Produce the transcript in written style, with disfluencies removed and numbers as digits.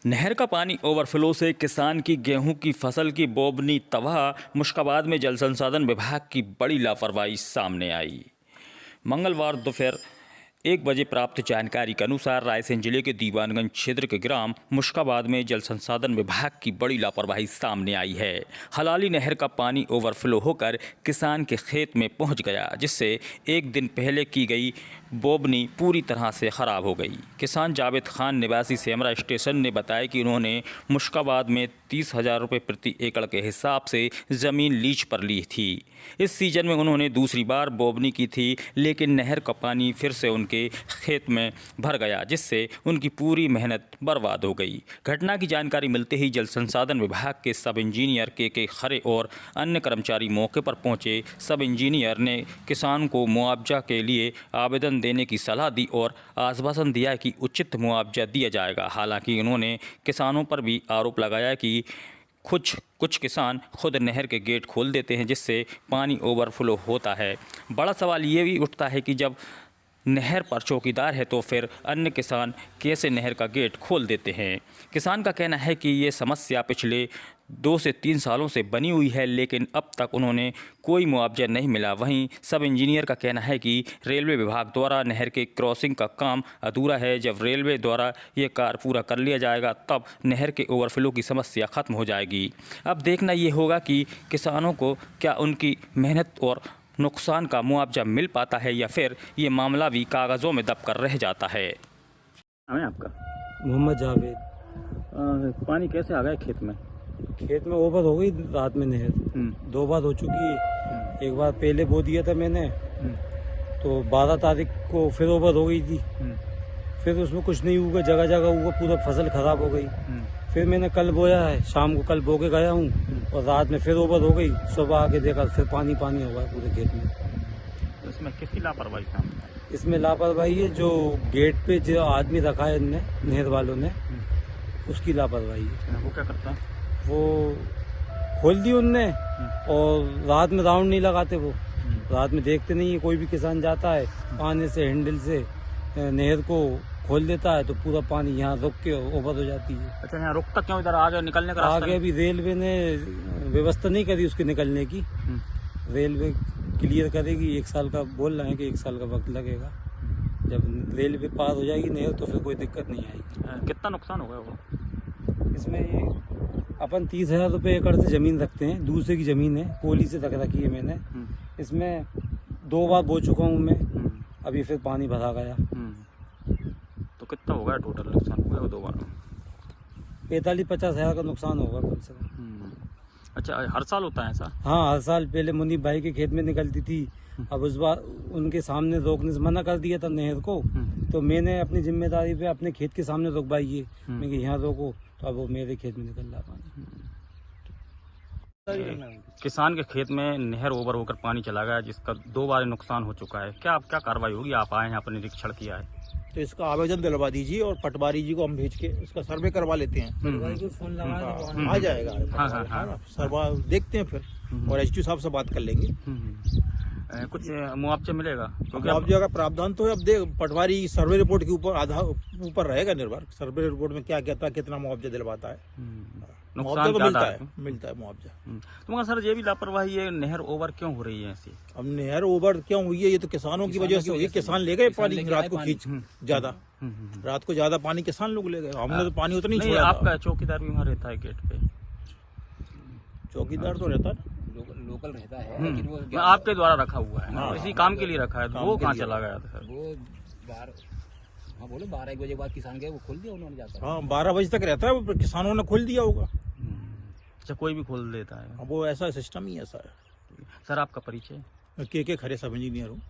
नहर का पानी ओवरफ्लो से किसान की गेहूं की फसल की बोवनी तबाह। मुश्काबाद में जल संसाधन विभाग की बड़ी लापरवाही सामने आई। मंगलवार दोपहर 1 बजे प्राप्त जानकारी के अनुसार रायसेन जिले के दीवानगंज क्षेत्र के ग्राम मुश्काबाद में जल संसाधन विभाग की बड़ी लापरवाही सामने आई है। हलाली नहर का पानी ओवरफ्लो होकर किसान के खेत में पहुंच गया, जिससे एक दिन पहले की गई बोवनी पूरी तरह से ख़राब हो गई। किसान जावेद खान निवासी सेमरा स्टेशन ने बताया कि उन्होंने मुश्काबाद में 30,000 रुपये प्रति एकड़ के हिसाब से ज़मीन लीज पर ली थी। इस सीजन में उन्होंने दूसरी बार बोवनी की थी, लेकिन नहर का पानी फिर से उनके खेत में भर गया, जिससे उनकी पूरी मेहनत बर्बाद हो गई। घटना की जानकारी मिलते ही जल संसाधन विभाग के सब इंजीनियर के खरे और अन्य कर्मचारी मौके पर पहुंचे। सब इंजीनियर ने किसान को मुआवजा के लिए आवेदन देने की सलाह दी और आश्वासन दिया कि उचित मुआवजा दिया जाएगा। हालांकि उन्होंने किसानों पर भी आरोप लगाया कि कुछ किसान खुद नहर के गेट खोल देते हैं, जिससे पानी ओवरफ्लो होता है। बड़ा सवाल ये भी उठता है कि जब नहर पर चौकीदार है तो फिर अन्य किसान कैसे नहर का गेट खोल देते हैं। किसान का कहना है कि ये समस्या पिछले 2 से 3 सालों से बनी हुई है, लेकिन अब तक उन्होंने कोई मुआवजा नहीं मिला। वहीं सब इंजीनियर का कहना है कि रेलवे विभाग द्वारा नहर के क्रॉसिंग का काम अधूरा है। जब रेलवे द्वारा ये कार्य पूरा कर लिया जाएगा, तब नहर के ओवरफ्लो की समस्या ख़त्म हो जाएगी। अब देखना ये होगा कि किसानों को क्या उनकी मेहनत और नुकसान का मुआवजा मिल पाता है या फिर ये मामला भी कागज़ों में दब कर रह जाता है। हमें आपका मोहम्मद जावेद। पानी कैसे आ गया खेत में? खेत में ओवर हो गई रात में नहर 2 बार हो चुकी है। एक बार पहले बो दिया था मैंने, तो 12 तारीख को फिर ओवर हो गई थी। फिर उसमें कुछ नहीं हुआ, जगह जगह हुआ, पूरा फसल खराब हो गई। फिर मैंने कल बोया है, शाम को कल बो के गया हूँ और रात में फिर ओवर हो गई। सुबह आके देखा फिर पानी पानी हो गया पूरे खेत में। तो इसमें किसकी लापरवाही सामने आई? इसमें लापरवाही है जो गेट पे जो आदमी रखा है इनने, नहर वालों ने, उसकी लापरवाही है। वो क्या करता है? वो खोल दी उनने और रात में राउंड नहीं लगाते। वो रात में देखते नहीं है। कोई भी किसान जाता है पानी से हैंडल से नहर को खोल देता है तो पूरा पानी यहाँ रुक के ओवर हो जाती है। अच्छा, यहाँ रुकता क्यों? इधर आगे निकलने का रास्ता आगे अभी रेलवे ने व्यवस्था नहीं करी उसके निकलने की। रेलवे क्लियर करेगी, 1 साल का बोल रहे हैं कि 1 साल का वक्त लगेगा। जब रेलवे पार हो जाएगी नहर तो फिर कोई दिक्कत नहीं आएगी। कितना नुकसान होगा वो? इसमें अपन 30,000 रुपये एकड़ से ज़मीन रखते हैं। दूसरे की ज़मीन है, पोली से रख रखी है मैंने। इसमें 2 बार बो चुका हूँ मैं, अभी फिर पानी भरा गया। तो कितना होगा टोटल नुकसान हुआ वो 2 बार? 45-50 हज़ार का नुकसान होगा कम से कम। अच्छा, हर साल होता है ऐसा? हाँ, हर साल। पहले मुनीब भाई के खेत में निकलती थी, अब उस बार उनके सामने रोकने से मना कर दिया था नहर को, तो मैंने अपनी जिम्मेदारी पे अपने खेत के सामने रोकवाई है। मैं कि यहाँ रोको, तो अब वो मेरे खेत में निकल रहा पानी। किसान के खेत में नहर ओवर होकर पानी चला गया, जिसका 2 बार नुकसान हो चुका है। क्या कार्रवाई होगी? आप आए हैं, यहाँ पर निरीक्षण किया है, तो इसका आवेदन दिलवा दीजिए और पटवारी जी को हम भेज के इसका सर्वे करवा लेते हैं। फोन लगा आ जाएगा। हाँ। सर्वा देखते हैं फिर और एसडीओ साहब से बात कर लेंगे। कुछ मुआवजा मिलेगा? क्योंकि मुआवजे का प्रावधान तो है, अब देख पटवारी सर्वे रिपोर्ट के ऊपर रहेगा निर्भर। सर्वे रिपोर्ट में क्या कहता है, कितना मुआवजा दिलवाता है। मुआवजा तो मिलता है मुआवजा। तो मगर सर, ये भी लापरवाही है, नहर ओवर क्यों हो रही है ऐसी? अब नहर ओवर क्यों हुई है, ये तो किसानों की वजह से हुई है। किसान ले गए पानी रात को खींच ज्यादा। रात को ज्यादा पानी किसान लोग ले गए, हमने तो पानी उतना नहीं छोड़ा। आपका चौकीदार भी वहाँ रहता है गेट पे? चौकीदार तो रहता है, लोकल रहता है, लेकिन वो आपके द्वारा रखा हुआ है, इसी काम के लिए रखा है। तो वो कहाँ चला गया था? वो बाहर, हाँ बोलो 12-1 बजे बाद किसान गए, वो खोल दिया उन्होंने जाकर। हाँ 12 बजे तक रहता है वो, किसानों ने खोल दिया होगा। अच्छा, कोई भी खोल देता है? वो ऐसा सिस्टम ही ऐसा है। सर, आपका परिचय? के खरे सब इंजीनियर हूँ।